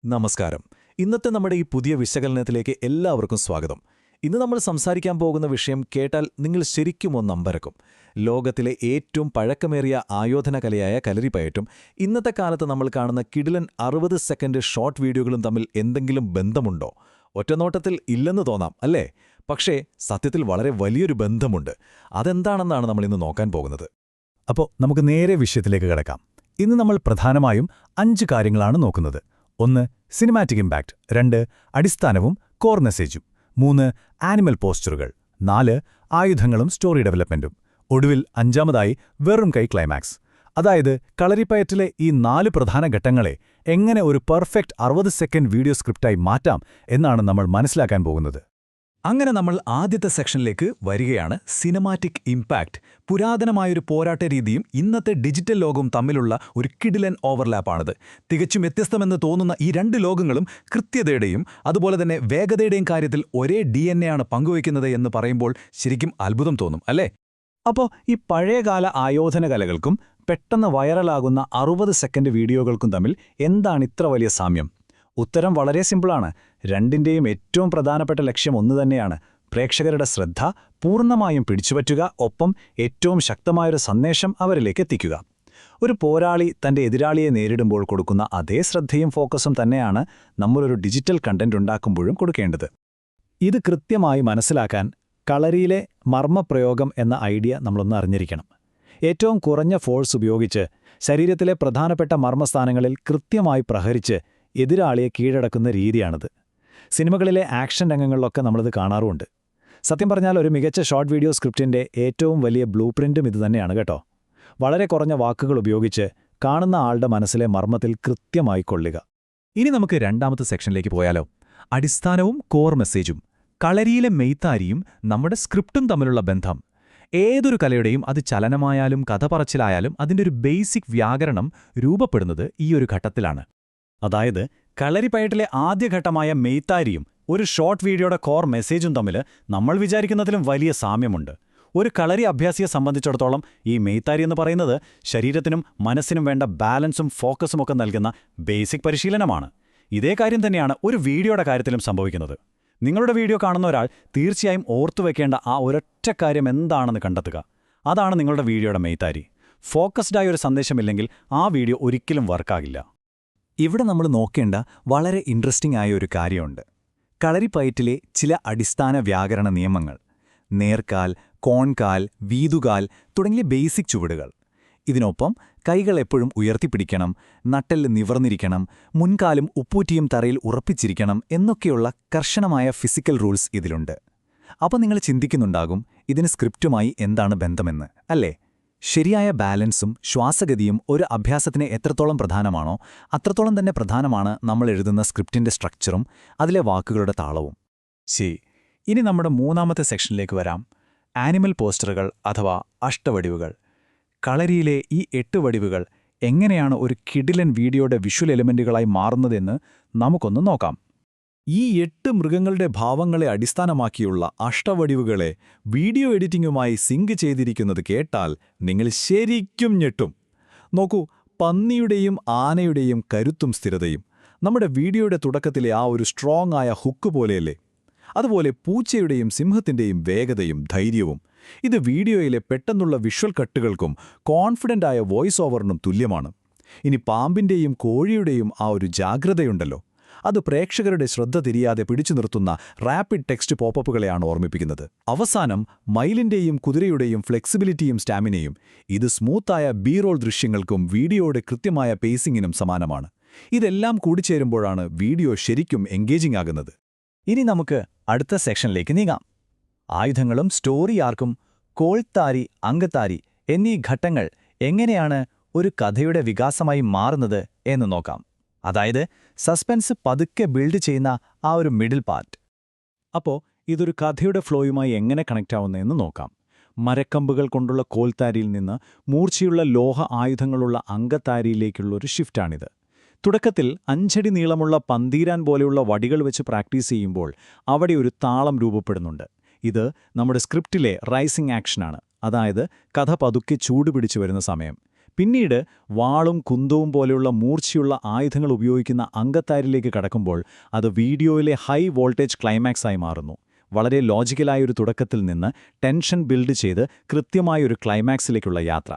നമസ്കാരം. ഇന്നത്തെ നമ്മുടെ ഈ പുതിയ വിശകലനത്തിലേക്ക് എല്ലാവർക്കും സ്വാഗതം. ഇന്ന് നമ്മൾ സംസാരിക്കാൻ പോകുന്ന വിഷയം കേട്ടാൽ നിങ്ങൾ ശരിക്കും ഒന്നമ്പരക്കും. ലോകത്തിലെ ഏറ്റവും പഴക്കമേറിയ ആയോധന കലയായ കളരിപ്പയറ്റും ഇന്നത്തെ കാലത്ത് നമ്മൾ കാണുന്ന കിടിലൻ 60 സെക്കൻഡ് ഷോർട്ട് വീഡിയോകളും തമ്മിൽ എന്തെങ്കിലും ബന്ധമുണ്ടോ? ഒറ്റനോട്ടത്തിൽ ഇല്ലെന്ന് തോന്നാം, അല്ലേ? പക്ഷേ സത്യത്തിൽ വളരെ വലിയൊരു ബന്ധമുണ്ട്. അതെന്താണെന്നാണ് നമ്മളിന്ന് നോക്കാൻ പോകുന്നത്. അപ്പോൾ നമുക്ക് നേരെ വിഷയത്തിലേക്ക് കിടക്കാം. ഇന്ന് നമ്മൾ പ്രധാനമായും 5 കാര്യങ്ങളാണ് നോക്കുന്നത്. 1. Cinematic impact. 2. അടിസ്ഥാനവും കോർ മെസ്സേജും. 3. ആനിമൽ പോസ്ചറുകൾ. 4. ആയുധങ്ങളും സ്റ്റോറി ഡെവലപ്മെന്റും. ഒടുവിൽ 5-മതായി വെറും കൈ ക്ലൈമാക്സ്. അതായത് കളരിപ്പയറ്റിലെ ഈ 4 പ്രധാന ഘട്ടങ്ങളെ എങ്ങനെ ഒരു പെർഫെക്റ്റ് 60 സെക്കൻഡ് വീഡിയോ സ്ക്രിപ്റ്റായി മാറ്റാം എന്നാണ് നമ്മൾ മനസ്സിലാക്കാൻ പോകുന്നത്. അങ്ങനെ നമ്മൾ ആദ്യത്തെ സെക്ഷനിലേക്ക് വരികയാണ്. Cinematic impact. പുരാതനമായൊരു പോരാട്ട രീതിയും ഇന്നത്തെ ഡിജിറ്റൽ ലോകവും തമ്മിലുള്ള ഒരു കിടിലൻ ഓവർലാപ്പാണിത്. തികച്ചും വ്യത്യസ്തമെന്ന് തോന്നുന്ന ഈ 2 ലോകങ്ങളും കൃത്യതയുടെയും അതുപോലെ തന്നെ വേഗതയുടെയും കാര്യത്തിൽ ഒരേ DNA ആണ് പങ്കുവയ്ക്കുന്നത് എന്ന് പറയുമ്പോൾ ശരിക്കും അത്ഭുതം തോന്നും, അല്ലേ? അപ്പോൾ ഈ പഴയകാല ആയോധന കലകൾക്കും പെട്ടെന്ന് വൈറലാകുന്ന 60 സെക്കൻഡ് വീഡിയോകൾക്കും തമ്മിൽ എന്താണ് ഇത്ര വലിയ സാമ്യം? ഉത്തരം വളരെ സിമ്പിളാണ്. രണ്ടിന്റെയും ഏറ്റവും പ്രധാനപ്പെട്ട ലക്ഷ്യം ഒന്നുതന്നെയാണ്: പ്രേക്ഷകരുടെ ശ്രദ്ധ പൂർണ്ണമായും പിടിച്ചുപറ്റുക, ഒപ്പം ഏറ്റവും ശക്തമായൊരു സന്ദേശം അവരിലേക്ക് എത്തിക്കുക. ഒരു പോരാളി തന്റെ എതിരാളിയെ നേരിടുമ്പോൾ കൊടുക്കുന്ന അതേ ശ്രദ്ധയും ഫോക്കസും തന്നെയാണ് നമ്മളൊരു ഡിജിറ്റൽ കണ്ടന്റ് ഉണ്ടാക്കുമ്പോഴും കൊടുക്കേണ്ടത്. ഇത് കൃത്യമായി മനസ്സിലാക്കാൻ കളരിയിലെ മർമ്മപ്രയോഗം എന്ന ഐഡിയ നമ്മളൊന്ന് അറിഞ്ഞിരിക്കണം. ഏറ്റവും കുറഞ്ഞ ഫോഴ്സ് ഉപയോഗിച്ച് ശരീരത്തിലെ പ്രധാനപ്പെട്ട മർമ്മസ്ഥാനങ്ങളിൽ കൃത്യമായി പ്രഹരിച്ച് എതിരാളിയെ കീഴടക്കുന്ന രീതിയാണിത്. സിനിമകളിലെ ആക്ഷൻ രംഗങ്ങളിലൊക്കെ നമ്മളിത് കാണാറുമുണ്ട്. സത്യം പറഞ്ഞാൽ ഒരു മികച്ച ഷോർട്ട് വീഡിയോ സ്ക്രിപ്റ്റിന്റെ ഏറ്റവും വലിയ ബ്ലൂ പ്രിന്റും ഇതുതന്നെയാണ് കേട്ടോ. വളരെ കുറഞ്ഞ വാക്കുകൾ ഉപയോഗിച്ച് കാണുന്ന ആളുടെ മനസ്സിലെ മർമ്മത്തിൽ കൃത്യമായി കൊള്ളുക. ഇനി നമുക്ക് 2-മത്തെ സെക്ഷനിലേക്ക് പോയാലോ? അടിസ്ഥാനവും കോർ മെസ്സേജും. കളരിയിലെ മെയ്ത്താരിയും നമ്മുടെ സ്ക്രിപ്റ്റും തമ്മിലുള്ള ബന്ധം. ഏതൊരു കലയുടെയും, അത് ചലനമായാലും കഥ പറച്ചിലായാലും, അതിൻ്റെ ഒരു ബേസിക് വ്യാകരണം രൂപപ്പെടുന്നത് ഈ ഒരു ഘട്ടത്തിലാണ്. അതായത് കളരിപ്പയറ്റിലെ ആദ്യഘട്ടമായ മെയ്ത്താരിയും ഒരു ഷോർട്ട് വീഡിയോയുടെ കോർ മെസ്സേജും തമ്മിൽ നമ്മൾ വിചാരിക്കുന്നതിലും വലിയ സാമ്യമുണ്ട്. ഒരു കളരി അഭ്യാസിയെ സംബന്ധിച്ചിടത്തോളം ഈ മെയ്ത്താരി എന്ന് പറയുന്നത് ശരീരത്തിനും മനസ്സിനും വേണ്ട ബാലൻസും ഫോക്കസും ഒക്കെ നൽകുന്ന ബേസിക് പരിശീലനമാണ്. ഇതേ കാര്യം തന്നെയാണ് ഒരു വീഡിയോയുടെ കാര്യത്തിലും സംഭവിക്കുന്നത്. നിങ്ങളുടെ വീഡിയോ കാണുന്ന ഒരാൾ തീർച്ചയായും ഓർത്തുവെക്കേണ്ട ആ ഒരൊറ്റ കാര്യം എന്താണെന്ന് കണ്ടെത്തുക. അതാണ് നിങ്ങളുടെ വീഡിയോയുടെ മെയ്ത്താരി. ഫോക്കസ്ഡായ ഒരു സന്ദേശമില്ലെങ്കിൽ ആ വീഡിയോ ഒരിക്കലും വർക്കാകില്ല. ഇവിടെ നമ്മൾ നോക്കേണ്ട വളരെ ഇൻട്രസ്റ്റിംഗ് ആയ ഒരു കാര്യമുണ്ട്. കളരിപ്പയറ്റിലെ ചില അടിസ്ഥാന വ്യാകരണ നിയമങ്ങൾ. നേർക്കാൽ, കോൺകാൽ, വീതുകാൽ തുടങ്ങിയ ബേസിക് ചുവടുകൾ. ഇതിനൊപ്പം കൈകൾ എപ്പോഴും ഉയർത്തിപ്പിടിക്കണം, നട്ടെല്ല് നിവർന്നിരിക്കണം, മുൻകാലും ഉപ്പൂറ്റിയും തറയിൽ ഉറപ്പിച്ചിരിക്കണം എന്നൊക്കെയുള്ള കർശനമായ ഫിസിക്കൽ റൂൾസ് ഇതിലുണ്ട്. അപ്പോൾ നിങ്ങൾ ചിന്തിക്കുന്നുണ്ടാകും, ഇതിന് സ്ക്രിപ്റ്റുമായി എന്താണ് ബന്ധമെന്ന്, അല്ലേ? ശരിയായ ബാലൻസും ശ്വാസഗതിയും ഒരു അഭ്യാസത്തിന് എത്രത്തോളം പ്രധാനമാണോ അത്രത്തോളം തന്നെ പ്രധാനമാണ് നമ്മൾ എഴുതുന്ന സ്ക്രിപ്റ്റിന്റെ സ്ട്രക്ചറും അതിലെ വാക്കുകളുടെ താളവും. ശരി, ഇനി നമ്മുടെ 3-മത്തെ സെക്ഷനിലേക്ക് വരാം. ആനിമൽ പോസ്റ്ററുകൾ അഥവാ അഷ്ടവടിവുകൾ. കളരിയിലെ ഈ 8 വടിവുകൾ എങ്ങനെയാണ് ഒരു കിടിലൻ വീഡിയോയുടെ വിഷ്വൽ എലിമെന്റുകളായി മാറുന്നതെന്ന് നമുക്കൊന്ന് നോക്കാം. ഈ 8 മൃഗങ്ങളുടെ ഭാവങ്ങളെ അടിസ്ഥാനമാക്കിയുള്ള അഷ്ടവടിവുകളെ വീഡിയോ എഡിറ്റിംഗുമായി സിങ്ക് ചെയ്തിരിക്കുന്നത് കേട്ടാൽ നിങ്ങൾ ശരിക്കും ഞെട്ടും. നോക്കൂ, പന്നിയുടെയും ആനയുടെയും കരുത്തും സ്ഥിരതയും നമ്മുടെ വീഡിയോയുടെ തുടക്കത്തിലെ ആ ഒരു സ്ട്രോങ് ആയ ഹുക്ക് പോലെയല്ലേ? അതുപോലെ പൂച്ചയുടെയും സിംഹത്തിന്റെയും വേഗതയും ധൈര്യവും. ഇത് വീഡിയോയിലെ പെട്ടെന്നുള്ള വിഷ്വൽ കട്ടുകൾക്കും കോൺഫിഡൻ്റായ വോയിസ് ഓവറിനും തുല്യമാണ്. ഇനി പാമ്പിന്റെയും കോഴിയുടെയും ആ ഒരു ജാഗ്രതയുണ്ടല്ലോ, അത് പ്രേക്ഷകരുടെ ശ്രദ്ധ തിരിയാതെ പിടിച്ചു നിർത്തുന്ന റാപ്പിഡ് ടെക്സ്റ്റ് പോപ്പപ്പുകളെയാണ് ഓർമ്മിപ്പിക്കുന്നത്. അവസാനം മയിലിന്റെയും കുതിരയുടെയും ഫ്ലെക്സിബിലിറ്റിയും സ്റ്റാമിനയും. ഇത് സ്മൂത്തായ ബി-റോൾ ദൃശ്യങ്ങൾക്കും വീഡിയോയുടെ കൃത്യമായ പേസിങ്ങിനും സമാനമാണ്. ഇതെല്ലാം കൂടിച്ചേരുമ്പോഴാണ് വീഡിയോ ശരിക്കും എൻഗേജിംഗ് ആകുന്നത്. ഇനി നമുക്ക് അടുത്ത സെക്ഷനിലേക്ക് നീങ്ങാം. ആയുധങ്ങളും സ്റ്റോറി ആർക്കും, കോൾത്താരി, അങ്കത്താരി എന്നീ ഘട്ടങ്ങൾ എങ്ങനെയാണ് ഒരു കഥയുടെ വികാസമായി മാറുന്നത് എന്ന് നോക്കാം. അതായത് സസ്പെൻസ് പതുക്കെ ബിൽഡ് ചെയ്യുന്ന ആ ഒരു മിഡിൽ പാർട്ട്. അപ്പോൾ ഇതൊരു കഥയുടെ ഫ്ലോയുമായി എങ്ങനെ കണക്റ്റ് ആവുന്നതെന്ന് നോക്കാം. മരക്കമ്പുകൾ കൊണ്ടുള്ള കോൽത്താരിയിൽ നിന്ന് മൂർച്ചയുള്ള ലോഹ ആയുധങ്ങളുള്ള അങ്കത്താരിയിലേക്കുള്ളൊരു ഷിഫ്റ്റാണിത്. തുടക്കത്തിൽ 5 അടി നീളമുള്ള പന്തീരാൻ പോലെയുള്ള വടികൾ വെച്ച് പ്രാക്ടീസ് ചെയ്യുമ്പോൾ അവിടെ ഒരു താളം രൂപപ്പെടുന്നുണ്ട്. ഇത് നമ്മുടെ സ്ക്രിപ്റ്റിലെ റൈസിംഗ് ആക്ഷനാണ്. അതായത് കഥ പതുക്കെ ചൂടുപിടിച്ചു വരുന്ന സമയം. പിന്നീട് വാളും കുന്തവും പോലെയുള്ള മൂർച്ചയുള്ള ആയുധങ്ങൾ ഉപയോഗിക്കുന്ന അങ്കത്താരിലേക്ക് കടക്കുമ്പോൾ അത് വീഡിയോയിലെ ഹൈ വോൾട്ടേജ് ക്ലൈമാക്സായി മാറുന്നു. വളരെ ലോജിക്കലായൊരു തുടക്കത്തിൽ നിന്ന് ടെൻഷൻ ബിൽഡ് ചെയ്ത് കൃത്യമായൊരു ക്ലൈമാക്സിലേക്കുള്ള യാത്ര.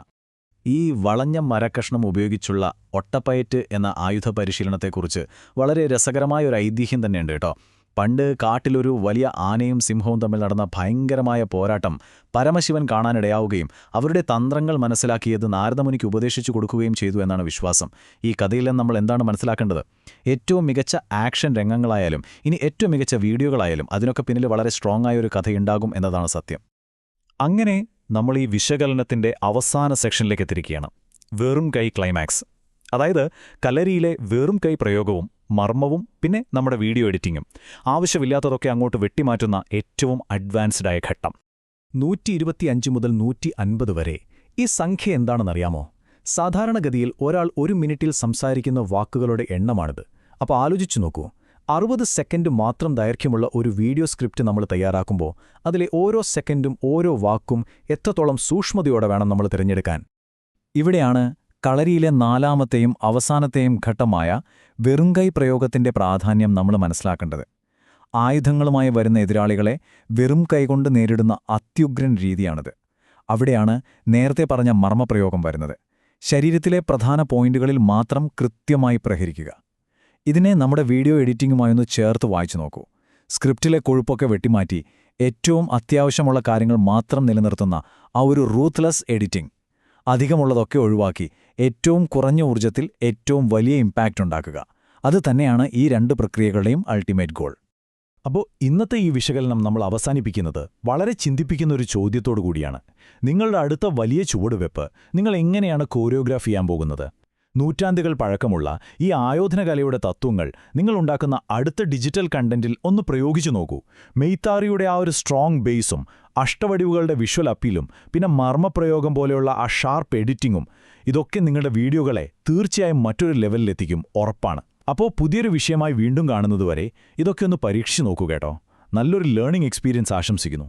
ഈ വളഞ്ഞ മരക്കഷ്ണം ഉപയോഗിച്ചുള്ള ഒട്ടപ്പയറ്റ് എന്ന ആയുധ പരിശീലനത്തെക്കുറിച്ച് വളരെ രസകരമായൊരു ഐതിഹ്യം തന്നെയുണ്ട് കേട്ടോ. പണ്ട് കാട്ടിലൊരു വലിയ ആനയും സിംഹവും തമ്മിൽ നടന്ന ഭയങ്കരമായ പോരാട്ടം പരമശിവൻ കാണാനിടയാവുകയും അവരുടെ തന്ത്രങ്ങൾ മനസ്സിലാക്കിയത് നാരദമുനിക്ക് ഉപദേശിച്ചു കൊടുക്കുകയും ചെയ്തു എന്നാണ് വിശ്വാസം. ഈ കഥയിൽ നിന്ന് നമ്മൾ എന്താണ് മനസ്സിലാക്കേണ്ടത്? ഏറ്റവും മികച്ച ആക്ഷൻ രംഗങ്ങളായാലും ഇനി ഏറ്റവും മികച്ച വീഡിയോകളായാലും അതിനൊക്കെ പിന്നിൽ വളരെ സ്ട്രോങ് ആയൊരു കഥയുണ്ടാകും എന്നതാണ് സത്യം. അങ്ങനെ നമ്മൾ ഈ വിശകലനത്തിന്റെ അവസാന സെക്ഷനിലേക്ക് എത്തിയിരിക്കുകയാണ്. വെറും കൈ ക്ലൈമാക്സ്. അതായത് കലരിയിലെ വെറും കൈ പ്രയോഗവും മർമ്മവും പിന്നെ നമ്മുടെ വീഡിയോ എഡിറ്റിങ്ങും ആവശ്യമില്ലാത്തതൊക്കെ അങ്ങോട്ട് വെട്ടിമാറ്റുന്ന ഏറ്റവും അഡ്വാൻസ്ഡായ ഘട്ടം. 125 മുതൽ 150 വരെ. ഈ സംഖ്യ എന്താണെന്നറിയാമോ? സാധാരണഗതിയിൽ ഒരാൾ ഒരു മിനിറ്റിൽ സംസാരിക്കുന്ന വാക്കുകളുടെ എണ്ണമാണിത്. അപ്പോൾ ആലോചിച്ചു നോക്കൂ, 60 സെക്കൻഡ് മാത്രം ദൈർഘ്യമുള്ള ഒരു വീഡിയോ സ്ക്രിപ്റ്റ് നമ്മൾ തയ്യാറാക്കുമ്പോൾ അതിലെ ഓരോ സെക്കൻഡും ഓരോ വാക്കും എത്രത്തോളം സൂക്ഷ്മതയോടെ വേണം നമ്മൾ തിരഞ്ഞെടുക്കാൻ. ഇവിടെയാണ് കളരിയിലെ നാലാമത്തെയും അവസാനത്തെയും ഘട്ടമായ വെറുംകൈ പ്രയോഗത്തിന്റെ പ്രാധാന്യം നമ്മൾ മനസ്സിലാക്കേണ്ടത്. ആയുധങ്ങളുമായി വരുന്ന എതിരാളികളെ വെറും കൈകൊണ്ട് നേരിടുന്ന അത്യുഗ്രൻ രീതിയാണിത്. അവിടെയാണ് നേരത്തെ പറഞ്ഞ മർമ്മപ്രയോഗം വരുന്നത്. ശരീരത്തിലെ പ്രധാന പോയിന്റുകളിൽ മാത്രം കൃത്യമായി പ്രഹരിക്കുക. ഇതിനെ നമ്മുടെ വീഡിയോ എഡിറ്റിംഗുമായൊന്ന് ചേർത്ത് വായിച്ചു നോക്കൂ. സ്ക്രിപ്റ്റിലെ കൊഴുപ്പൊക്കെ വെട്ടിമാറ്റി ഏറ്റവും അത്യാവശ്യമുള്ള കാര്യങ്ങൾ മാത്രം നിലനിർത്തുന്ന ആ ഒരു റൂത്ത്ലെസ് എഡിറ്റിംഗ്. അധികമുള്ളതൊക്കെ ഒഴിവാക്കി ഏറ്റവും കുറഞ്ഞ ഊർജ്ജത്തിൽ ഏറ്റവും വലിയ ഇമ്പാക്റ്റ് ഉണ്ടാക്കുക. അത് തന്നെയാണ് ഈ രണ്ട് പ്രക്രിയകളുടെയും അൾട്ടിമേറ്റ് ഗോൾ. അപ്പോൾ ഇന്നത്തെ ഈ വിശകലനം നമ്മൾ അവസാനിപ്പിക്കുന്നത് വളരെ ചിന്തിപ്പിക്കുന്നൊരു ചോദ്യത്തോടു കൂടിയാണ്. നിങ്ങളുടെ അടുത്ത വലിയ ചുവടുവെപ്പ് നിങ്ങൾ എങ്ങനെയാണ് കോറിയോഗ്രാഫ് ചെയ്യാൻ പോകുന്നത്? നൂറ്റാണ്ടുകൾ പഴക്കമുള്ള ഈ ആയോധനകലയുടെ തത്വങ്ങൾ നിങ്ങളുണ്ടാക്കുന്ന അടുത്ത ഡിജിറ്റൽ കണ്ടന്റിൽ ഒന്ന് പ്രയോഗിച്ചു നോക്കൂ. മെയ്ത്താറിയുടെ ആ ഒരു സ്ട്രോങ് ബേസും അഷ്ടവടിവുകളുടെ വിഷ്വൽ അപ്പീലും പിന്നെ മർമ്മപ്രയോഗം പോലെയുള്ള ആ ഷാർപ്പ് എഡിറ്റിങ്ങും ഇതൊക്കെ നിങ്ങളുടെ വീഡിയോകളെ തീർച്ചയായും മറ്റൊരു ലെവലിലെത്തിക്കും, ഉറപ്പാണ്. അപ്പോൾ പുതിയൊരു വിഷയമായി വീണ്ടും കാണുന്നതുവരെ ഇതൊക്കെ ഒന്ന് പരീക്ഷിച്ചു നോക്കൂ കേട്ടോ. നല്ലൊരു ലേണിംഗ് എക്സ്പീരിയൻസ് ആശംസിക്കുന്നു.